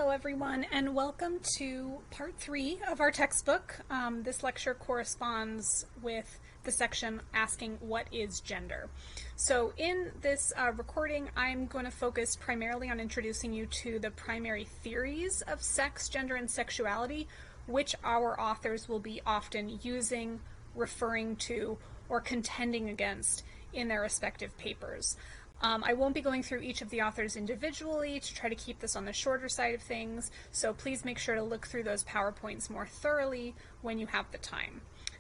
Hello everyone, and welcome to part 3 of our textbook. This lecture corresponds with the section asking what is gender. So in this recording, I'm going to focus primarily on introducing you to the primary theories of sex, gender, and sexuality, which our authors will be often using, referring to, or contending against in their respective papers. I won't be going through each of the authors individually to try to keep this on the shorter side of things, so please make sure to look through those PowerPoints more thoroughly when you have the time.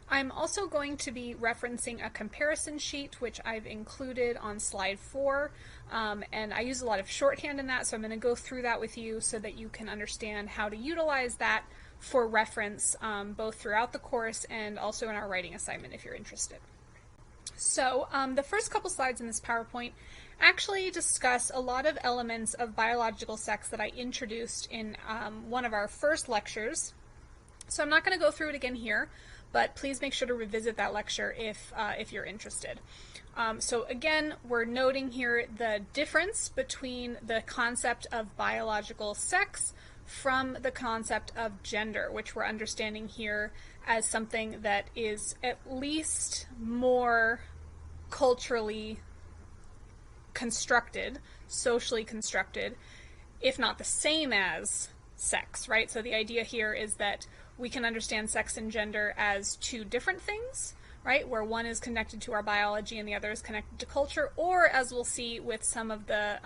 I'm also going to be referencing a comparison sheet, which I've included on slide 4, and I use a lot of shorthand in that, so I'm going to go through that with you so that you can understand how to utilize that for reference, both throughout the course and also in our writing assignment if you're interested. So the first couple slides in this PowerPoint actually discuss a lot of elements of biological sex that I introduced in one of our first lectures. So I'm not going to go through it again here, but please make sure to revisit that lecture if you're interested. So again, we're noting here the difference between the concept of biological sex from the concept of gender, which we're understanding here as something that is at least more culturally constructed, socially constructed, if not the same as sex, right? So the idea here is that we can understand sex and gender as two different things, right? Where one is connected to our biology and the other is connected to culture, or as we'll see with some of the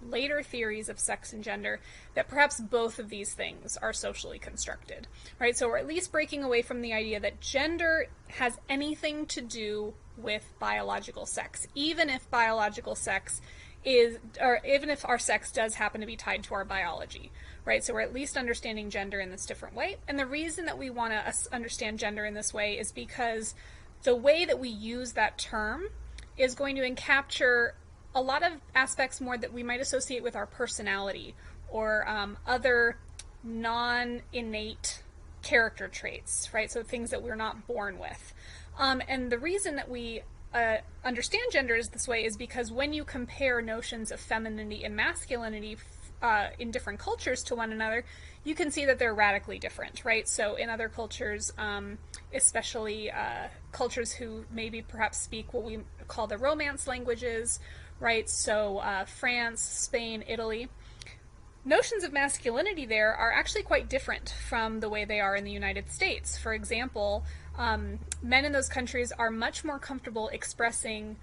later theories of sex and gender, that perhaps both of these things are socially constructed, right? So we're at least breaking away from the idea that gender has anything to do with biological sex, even if biological sex is, or even if our sex does happen to be tied to our biology, right? So we're at least understanding gender in this different way. And the reason that we want to understand gender in this way is because the way that we use that term is going to capture a lot of aspects more that we might associate with our personality or other non-innate character traits, right? So things that we're not born with. And the reason that we understand gender is this way is because when you compare notions of femininity and masculinity in different cultures to one another, you can see that they're radically different, right? So in other cultures, especially cultures who maybe perhaps speak what we call the Romance languages, right? So France, Spain, Italy. Notions of masculinity there are actually quite different from the way they are in the United States. For example, men in those countries are much more comfortable expressing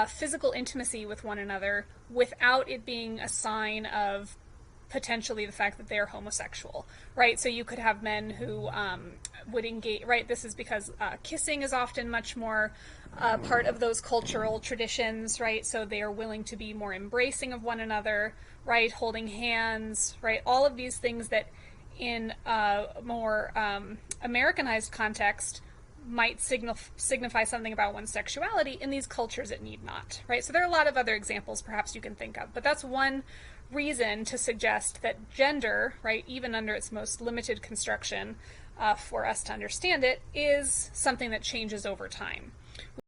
physical intimacy with one another without it being a sign of potentially the fact that they're homosexual, right? So you could have men who would engage, right? This is because kissing is often much more part of those cultural traditions, right? So they are willing to be more embracing of one another, right? Holding hands, right? All of these things that in a more Americanized context might signify something about one's sexuality. In these cultures it need not, right? So there are a lot of other examples perhaps you can think of, but that's one reason to suggest that gender, right, even under its most limited construction for us to understand it, is something that changes over time,